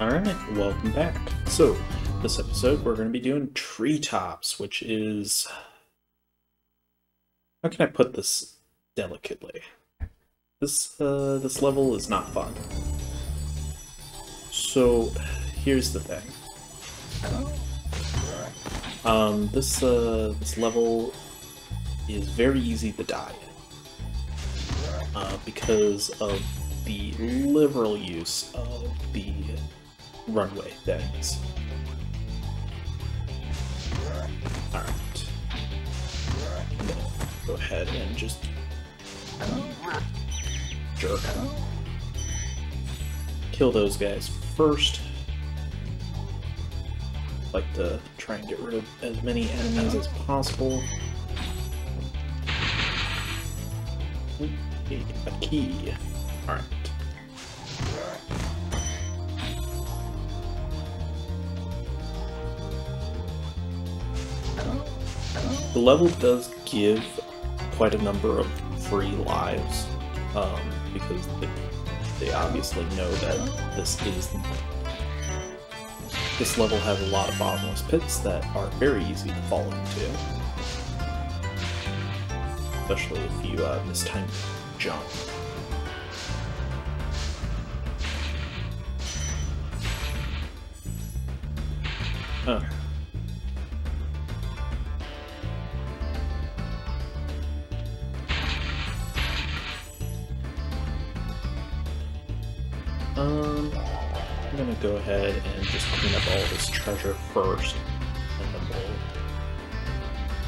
Alright, welcome back. So, this episode we're going to be doing treetops, which is... How can I put this delicately? This level is not fun. So, here's the thing. This level is very easy to die because of the liberal use of the runway things. Alright. Go ahead and just jerk. Kill those guys first. Like to try and get rid of as many enemies as possible. A key. Alright. The level does give quite a number of free lives, because they obviously know that this level has a lot of bottomless pits that are very easy to fall into, especially if you mistime jump. Oh. I'm gonna go ahead and just clean up all this treasure first, and then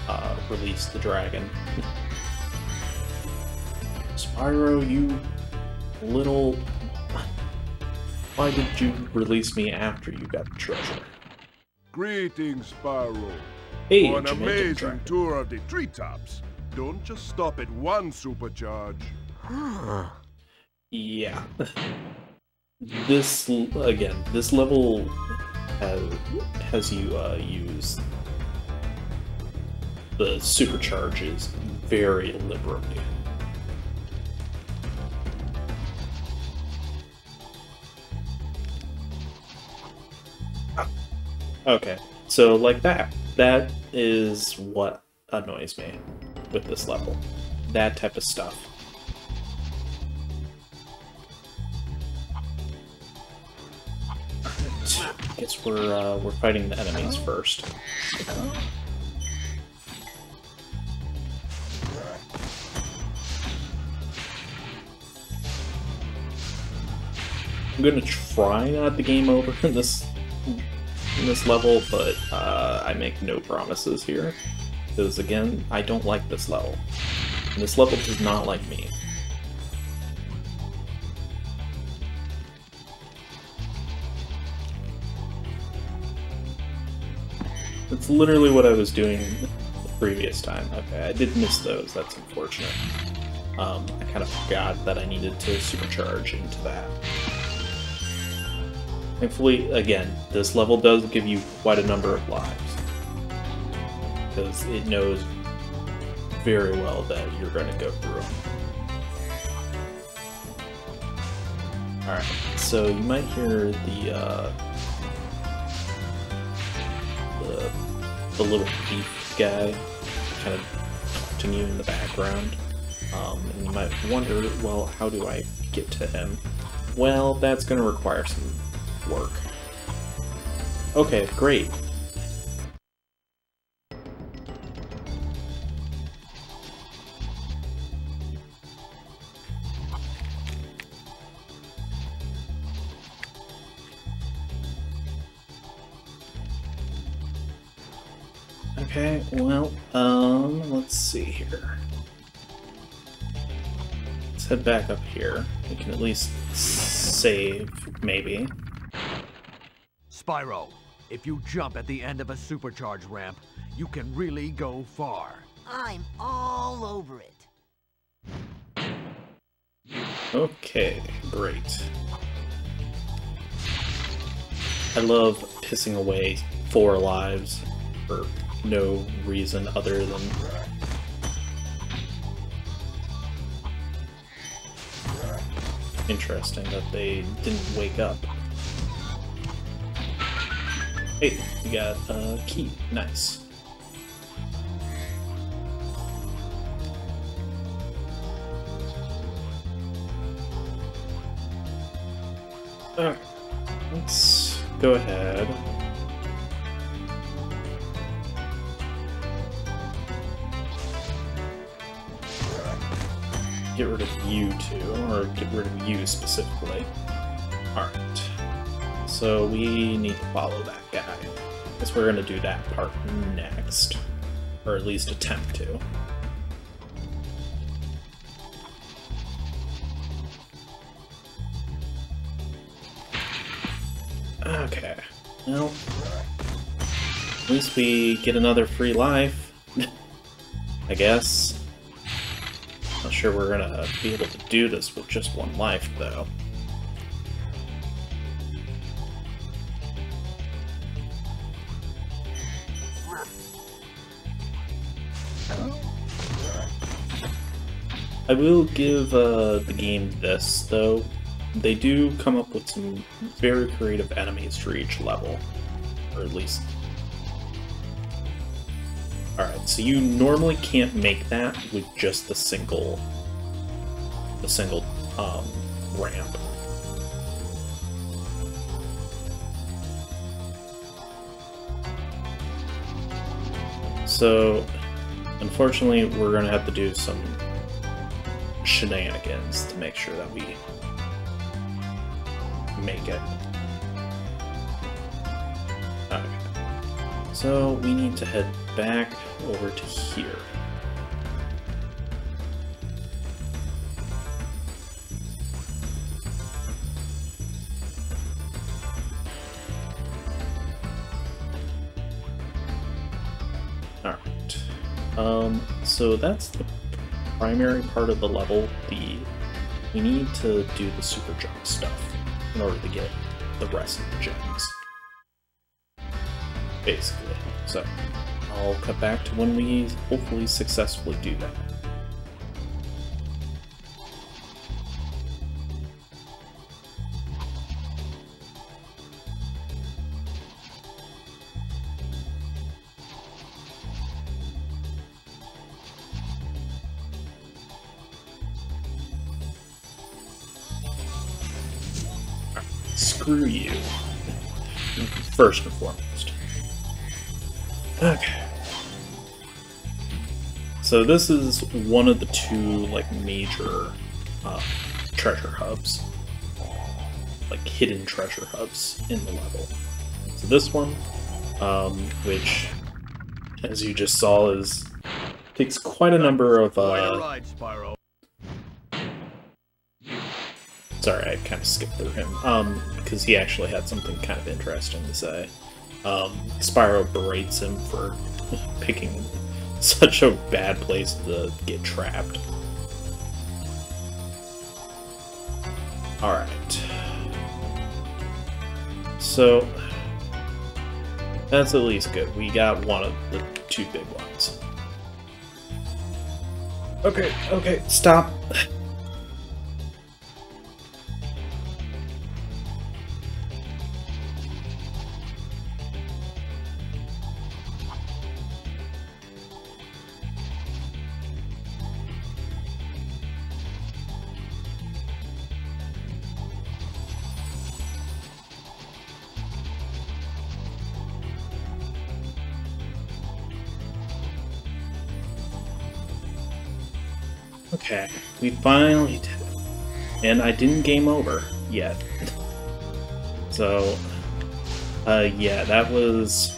we'll release the dragon. Spyro, you little... Why did you release me after you got the treasure? Greetings, Spyro. Hey, For an Jamaican amazing dragon. tour of the treetops. Don't just stop at one supercharge. Yeah. This level has you use the supercharges very liberally. Okay, so like that is what annoys me with this level. That type of stuff. I guess we're fighting the enemies first. I'm gonna try not to game over in this level, but I make no promises here, because again, I don't like this level. And this level does not like me. That's literally what I was doing the previous time. Okay, I did miss those, that's unfortunate. I kind of forgot that I needed to supercharge into that. Thankfully, again, this level does give you quite a number of lives, because it knows very well that you're going to go through them. Alright, so you might hear the little thief guy kind of taunting you in the background, and you might wonder, well, how do I get to him? Well, that's going to require some work. Okay, great. Okay, well, let's see here. Let's head back up here. We can at least save, maybe. Spyro, if you jump at the end of a supercharge ramp, you can really go far. I'm all over it. Okay, great. I love pissing away 4 lives for no reason other than interesting that they didn't wake up. Hey, we got a key. Nice. Okay, let's go ahead. Get rid of you two, or get rid of you specifically. Alright. So we need to follow that guy. Guess we're gonna do that part next. Or at least attempt to. Okay. Well, at least we get another free life. I guess. Not sure we're gonna be able to do this with just one life, though. I will give the game this, though. They do come up with some very creative enemies for each level. Or at least... Alright, so you normally can't make that with just the single ramp. So, unfortunately, we're going to have to do some shenanigans to make sure that we make it. Okay. So, we need to head back over to here. Alright. So that's the primary part of the level. We need to do the super jump stuff in order to get the rest of the gems. Basically. So, I'll cut back to when we hopefully successfully do that. Screw you. First and foremost. Okay. So this is one of the two, like, major treasure hubs. Like, hidden treasure hubs in the level. So this one, which, as you just saw, takes quite a number of... Quite a ride, Spyro. Sorry, I kind of skipped through him, because he actually had something kind of interesting to say. Spyro berates him for picking such a bad place to get trapped. Alright. So, that's at least good. We got one of the two big ones. Okay, stop. Okay, we finally did it. And I didn't game over yet. So, yeah, that was...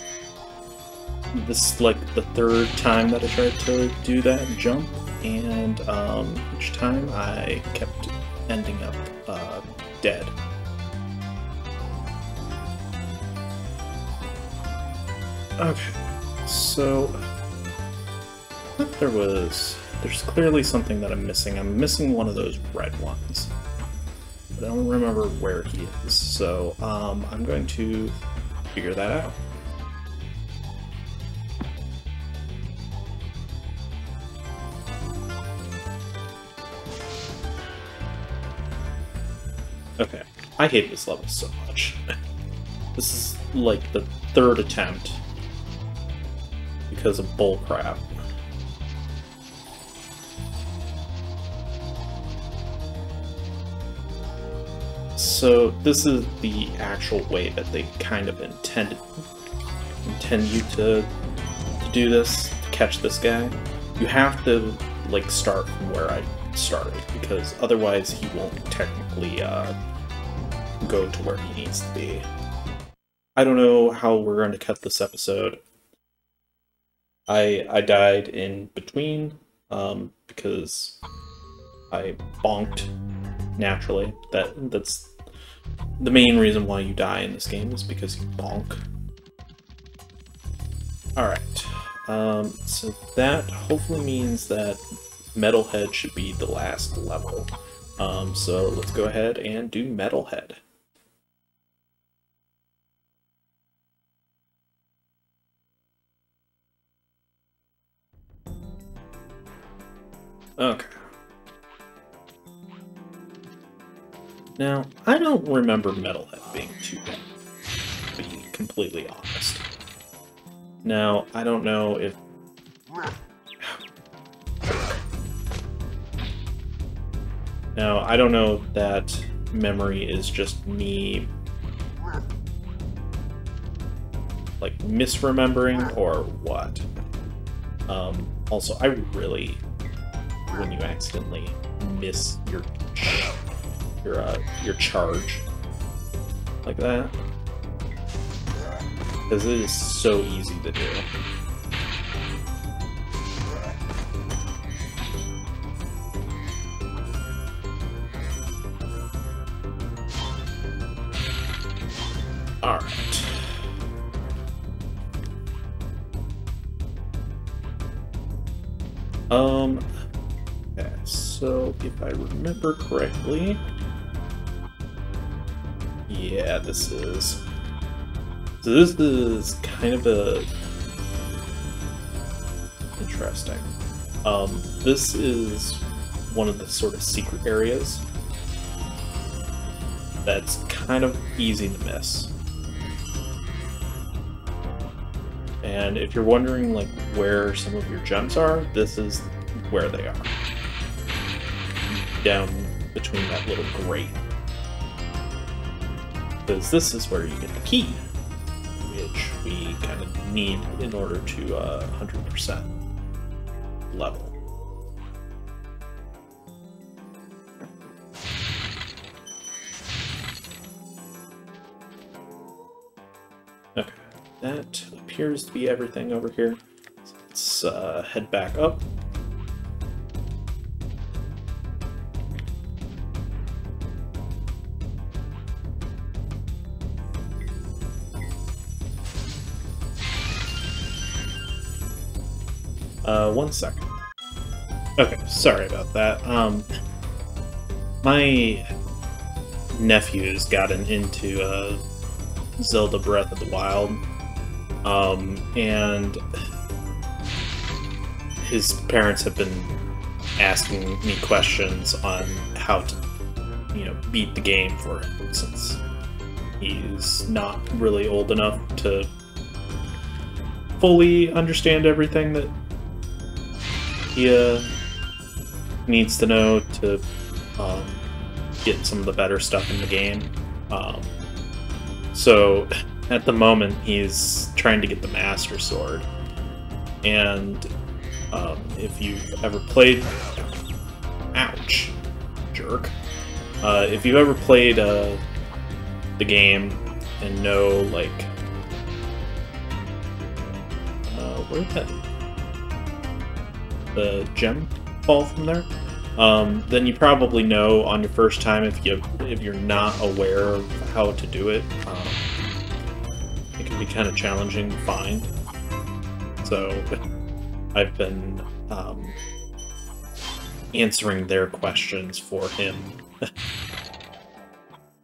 This is like the third time that I tried to do that jump, and each time I kept ending up dead. Okay, so... I think there's clearly something that I'm missing. I'm missing one of those red ones. But I don't remember where he is, so I'm going to figure that out. Okay, I hate this level so much. This is like the third attempt because of bullcrap. So this is the actual way that they kind of intend you to do this, to catch this guy. You have to like start from where I started, because otherwise he won't technically go to where he needs to be. I don't know how we're going to cut this episode. I died in between because I bonked naturally. That's the main reason why you die in this game, is because you bonk. Alright, so that hopefully means that Metalhead should be the last level. So let's go ahead and do Metalhead. Okay. Now, I don't remember Metalhead being too bad, to be completely honest. Now, I don't know if... Now, I don't know if that memory is just me, like, misremembering or what. Also, I really, when you accidentally miss your charge like that, because it is so easy to do. Alright. Okay, so if I remember correctly, yeah, this is... So this is kind of a... interesting. This is one of the sort of secret areas that's kind of easy to miss. And if you're wondering like where some of your gems are, this is where they are. Down between that little grate. Because this is where you get the key, which we kind of need in order to 100% level. Okay, that appears to be everything over here. Let's head back up. One second. Okay, sorry about that. My nephew's gotten into Zelda Breath of the Wild, and his parents have been asking me questions on how to, beat the game for him, since he's not really old enough to fully understand everything that he needs to know to get some of the better stuff in the game. So at the moment he's trying to get the Master Sword, and if you've ever played... Ouch, jerk. If you've ever played the game and know, like... where'd that... the gem fall from there? Then you probably know on your first time, if you're not aware of how to do it, it can be kind of challenging to find. So I've been answering their questions for him,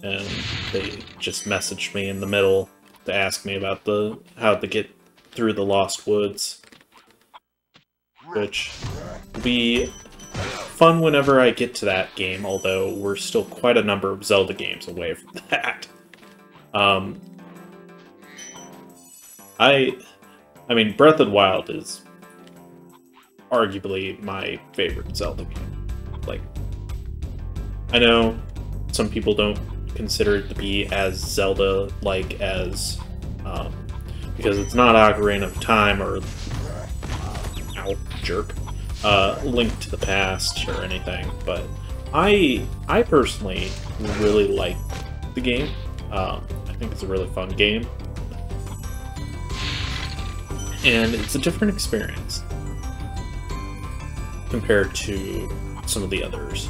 and they just messaged me in the middle to ask me about how to get through the Lost Woods, which will be fun whenever I get to that game, although we're still quite a number of Zelda games away from that. I mean, Breath of the Wild is arguably my favorite Zelda game. Like, I know some people don't consider it to be as Zelda-like as, because it's not Ocarina of Time or, ow, jerk, Link to the Past or anything, but I personally really like the game. I think it's a really fun game. And it's a different experience compared to some of the others.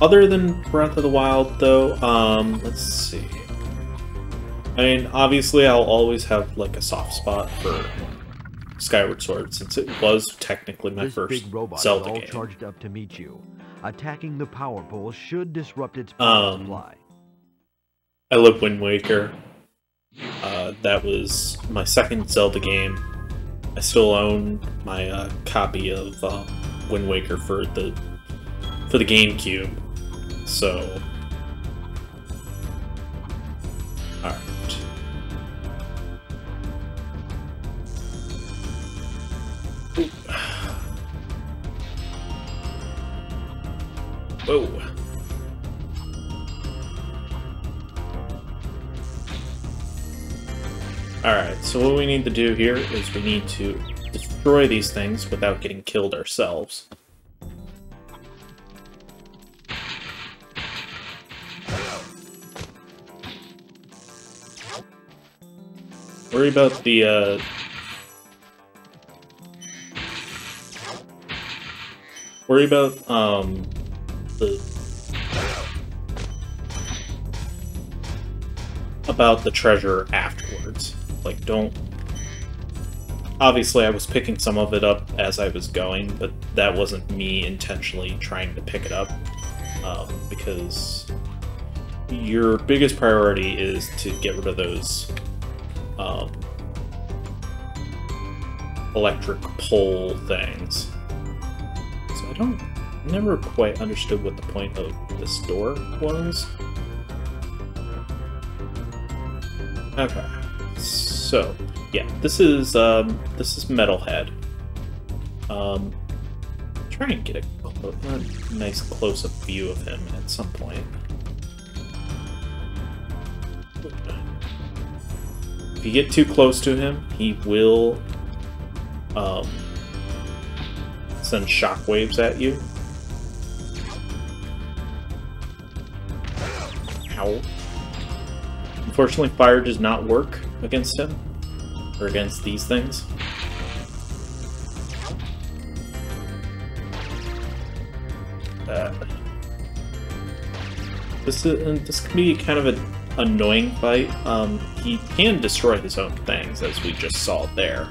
Other than Breath of the Wild, though, let's see. I mean, obviously I'll always have, like, a soft spot for Skyward Sword, since it was technically my first big robot Zelda is all game. charged up to meet you. Attacking the power pole should disrupt its power supply. I love Wind Waker. That was my second Zelda game. I still own my copy of Wind Waker for the GameCube. So, all right. Whoa. Alright, so what we need to do here is we need to destroy these things without getting killed ourselves. Worry about the, worry about, the treasure afterwards. Like, don't... Obviously, I was picking some of it up as I was going, but that wasn't me intentionally trying to pick it up, because your biggest priority is to get rid of those electric pole things. So I never quite understood what the point of this door was. Okay, so yeah, this is Metalhead. Try and get a nice close-up view of him at some point. If you get too close to him, he will send shockwaves at you. Ow. Unfortunately, fire does not work against him, or against these things. This can be kind of an annoying fight. He can destroy his own things, as we just saw there.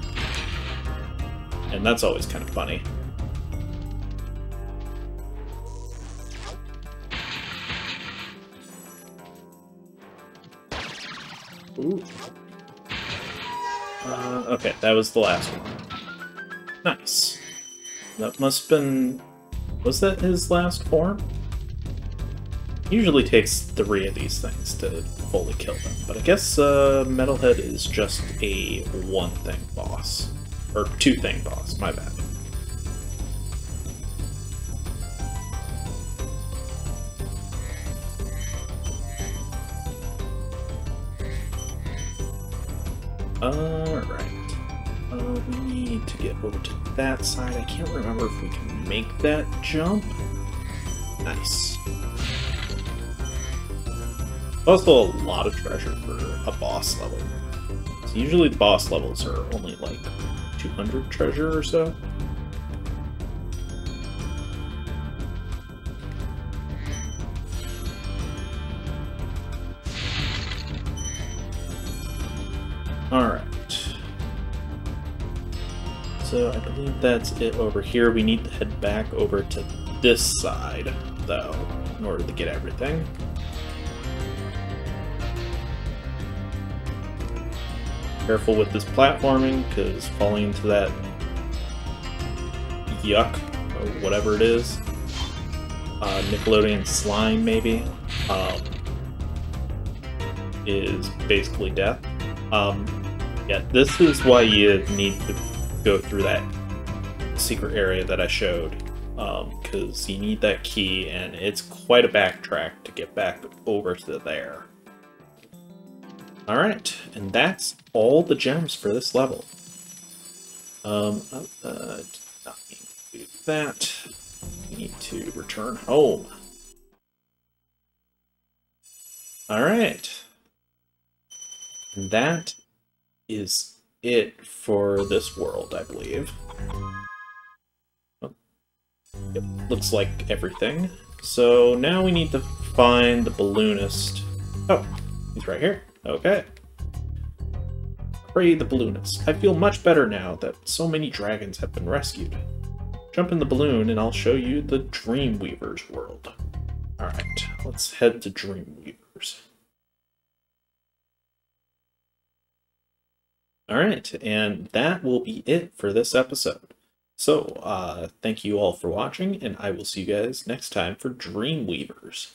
And that's always kind of funny. Ooh. Okay, that was the last one. Nice. That must have been... Was that his last form? Usually takes 3 of these things to fully kill them, but I guess Metalhead is just a 1-thing boss. Or 2-thing boss, my bad. Alright. We need to get over to that side. I can't remember if we can make that jump. Nice. Also a lot of treasure for a boss level. So usually the boss levels are only like 200 treasure or so. Alright. So I believe that's it over here. We need to head back over to this side, though, in order to get everything. Careful with this platforming, because falling into that yuck, or whatever it is, Nickelodeon slime, maybe, is basically death. Yeah, this is why you need to go through that secret area that I showed, because you need that key, and it's quite a backtrack to get back over to there. Alright, and that's all the gems for this level. Not need to do that. We need to return home. Alright. And that is it for this world, I believe. Oh. Yep, looks like everything. So now we need to find the balloonist. Oh, he's right here. Okay. Pray the balloonist. I feel much better now that so many dragons have been rescued. Jump in the balloon and I'll show you the Dreamweaver's world. Alright, let's head to Dreamweaver's. Alright, and that will be it for this episode. So, thank you all for watching, and I will see you guys next time for Dreamweavers.